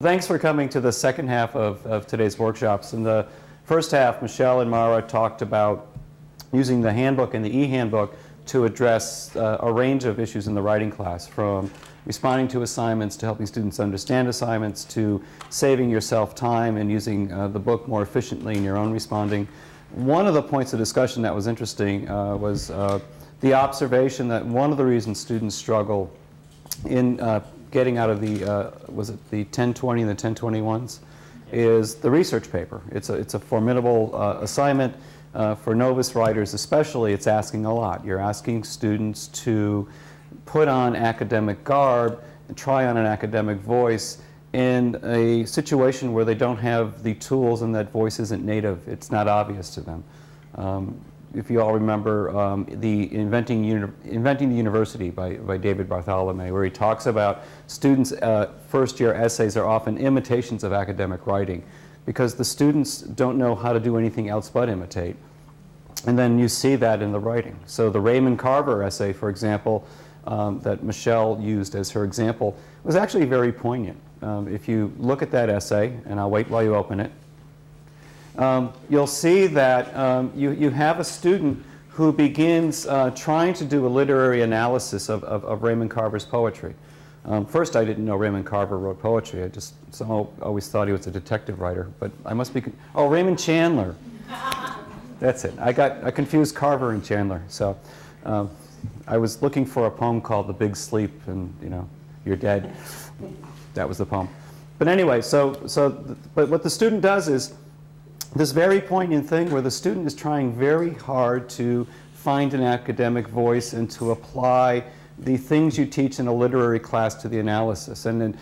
Thanks for coming to the second half of today's workshops. In the first half, Michelle and Mara talked about using the handbook and the e-handbook to address a range of issues in the writing class, from responding to assignments to helping students understand assignments to saving yourself time and using the book more efficiently in your own responding. One of the points of discussion that was interesting was the observation that one of the reasons students struggle in getting out of the, was it the 1020 and the 1021s, is the research paper. It's a formidable assignment. For novice writers especially, it's asking a lot. You're asking students to put on academic garb and try on an academic voice in a situation where they don't have the tools and that voice isn't native. It's not obvious to them. If you all remember the Inventing the University by David Bartholomew, where he talks about students' first-year essays are often imitations of academic writing because the students don't know how to do anything else but imitate. And then you see that in the writing. So the Raymond Carver essay, for example, that Michelle used as her example, was actually very poignant. If you look at that essay, and I'll wait while you open it, you'll see that you have a student who begins trying to do a literary analysis of Raymond Carver's poetry. First, I didn't know Raymond Carver wrote poetry. I just somehow always thought he was a detective writer, but I must be, oh, Raymond Chandler. That's it. I confused Carver and Chandler. So I was looking for a poem called The Big Sleep, and you know, you're dead. That was the poem. But anyway, but what the student does is this very poignant thing where the student is trying very hard to find an academic voice and to apply the things you teach in a literary class to the analysis. And then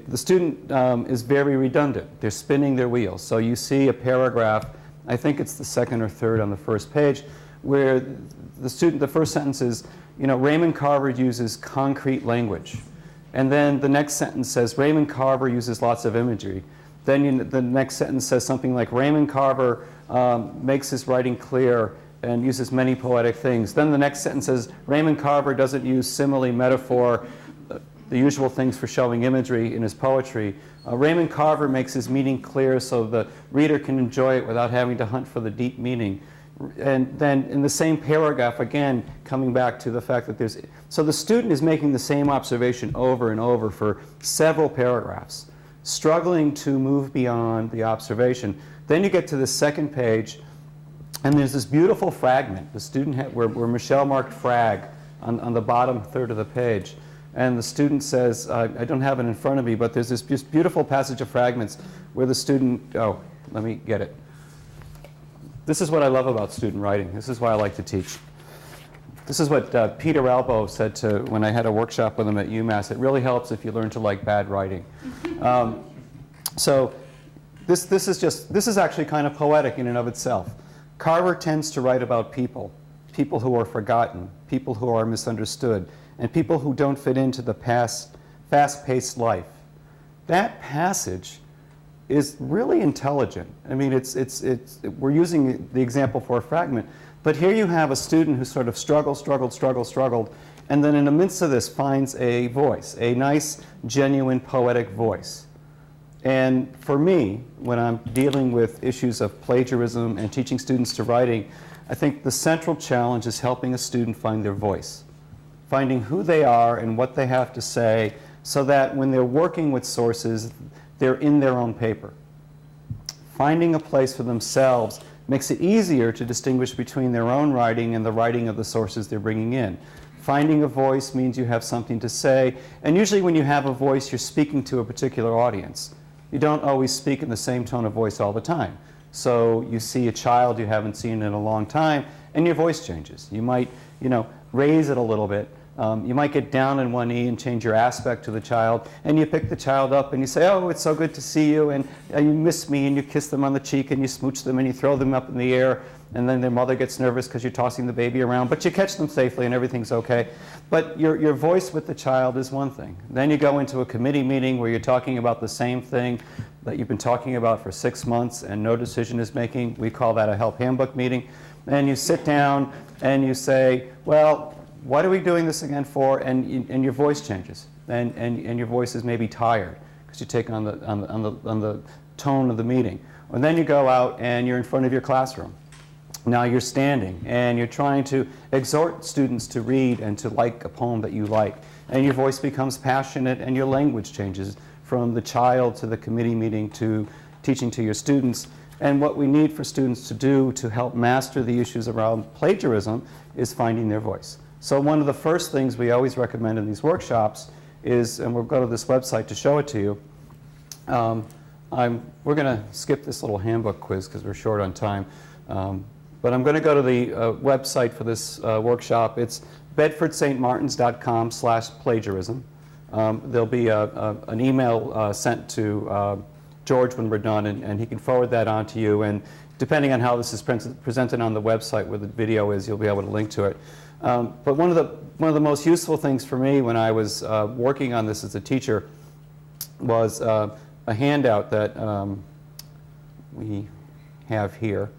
the student is very redundant. They're spinning their wheels. So you see a paragraph, I think it's the second or third on the first page, where the first sentence is, you know, Raymond Carver uses concrete language. And then the next sentence says, Raymond Carver uses lots of imagery. Then the next sentence says something like, Raymond Carver makes his writing clear and uses many poetic things. Then the next sentence says, Raymond Carver doesn't use simile, metaphor, the usual things for showing imagery in his poetry. Raymond Carver makes his meaning clear so the reader can enjoy it without having to hunt for the deep meaning. And then in the same paragraph, again, coming back to the fact that so the student is making the same observation over and over for several paragraphs, struggling to move beyond the observation. Then you get to the second page, and there's this beautiful fragment. The student where Michelle marked frag on the bottom third of the page. And the student says, I don't have it in front of me, but there's this beautiful passage of fragments where the student, oh, let me get it. This is what I love about student writing. This is why I like to teach. This is what Peter Albo said when I had a workshop with him at UMass. It really helps if you learn to like bad writing. So this is actually kind of poetic in and of itself. Carver tends to write about people who are forgotten, people who are misunderstood, and people who don't fit into the fast-paced life. That passage is really intelligent. I mean, we're using the example for a fragment, but here you have a student who sort of struggled, and then in the midst of this finds a voice, a nice, genuine, poetic voice. And for me, when I'm dealing with issues of plagiarism and teaching students to writing, I think the central challenge is helping a student find their voice, finding who they are and what they have to say, so that when they're working with sources, they're in their own paper. Finding a place for themselves makes it easier to distinguish between their own writing and the writing of the sources they're bringing in. Finding a voice means you have something to say, and usually when you have a voice, you're speaking to a particular audience. You don't always speak in the same tone of voice all the time. So you see a child you haven't seen in a long time, and your voice changes. You might, raise it a little bit. You might get down on one knee and change your aspect to the child, and you pick the child up and you say, oh, it's so good to see you, and you miss me, and you kiss them on the cheek, and you smooch them, and you throw them up in the air, and then their mother gets nervous because you're tossing the baby around, but you catch them safely and everything's okay. But your voice with the child is one thing. Then you go into a committee meeting where you're talking about the same thing that you've been talking about for 6 months and no decision is making. We call that a help handbook meeting. And you sit down and you say, well, what are we doing this again for? And your voice changes. And your voice is maybe tired because you take on the tone of the meeting. And then you go out and you're in front of your classroom. Now you're standing and you're trying to exhort students to read and to like a poem that you like. And your voice becomes passionate and your language changes from the child to the committee meeting to teaching to your students. And what we need for students to do to help master the issues around plagiarism is finding their voice. So one of the first things we always recommend in these workshops is, and we'll go to this website to show it to you. We're going to skip this little handbook quiz because we're short on time. But I'm going to go to the website for this workshop. It's bedfordstmartins.com/plagiarism. There'll be an email sent to George when we're done, and he can forward that on to you. And depending on how this is presented on the website where the video is, you'll be able to link to it. But one of the most useful things for me when I was working on this as a teacher was a handout that we have here.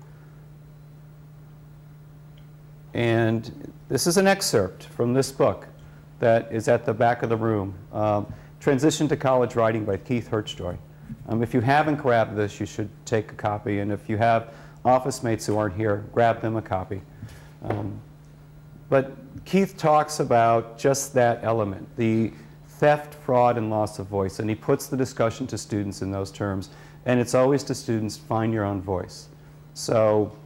And this is an excerpt from this book that is at the back of the room, Transition to College Writing by Keith Hirschjoy. If you haven't grabbed this, you should take a copy, and if you have office mates who aren't here, grab them a copy. But Keith talks about just that element, the theft, fraud, and loss of voice, and he puts the discussion to students in those terms, and it's always to students, find your own voice. So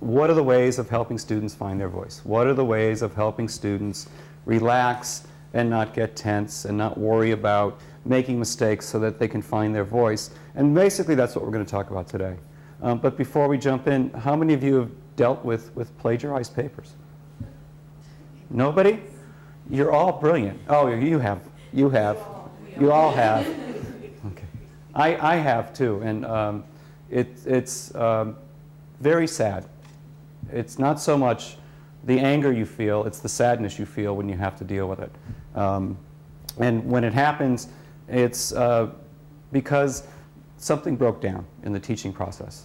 what are the ways of helping students find their voice? What are the ways of helping students relax and not get tense and not worry about making mistakes so that they can find their voice? And basically that's what we're going to talk about today. But before we jump in, how many of you have dealt with plagiarized papers? Nobody? You're all brilliant. Oh, you have. You have. You all have. Okay. I have too, and it's very sad. It's not so much the anger you feel, it's the sadness you feel when you have to deal with it. And when it happens, it's because something broke down in the teaching process.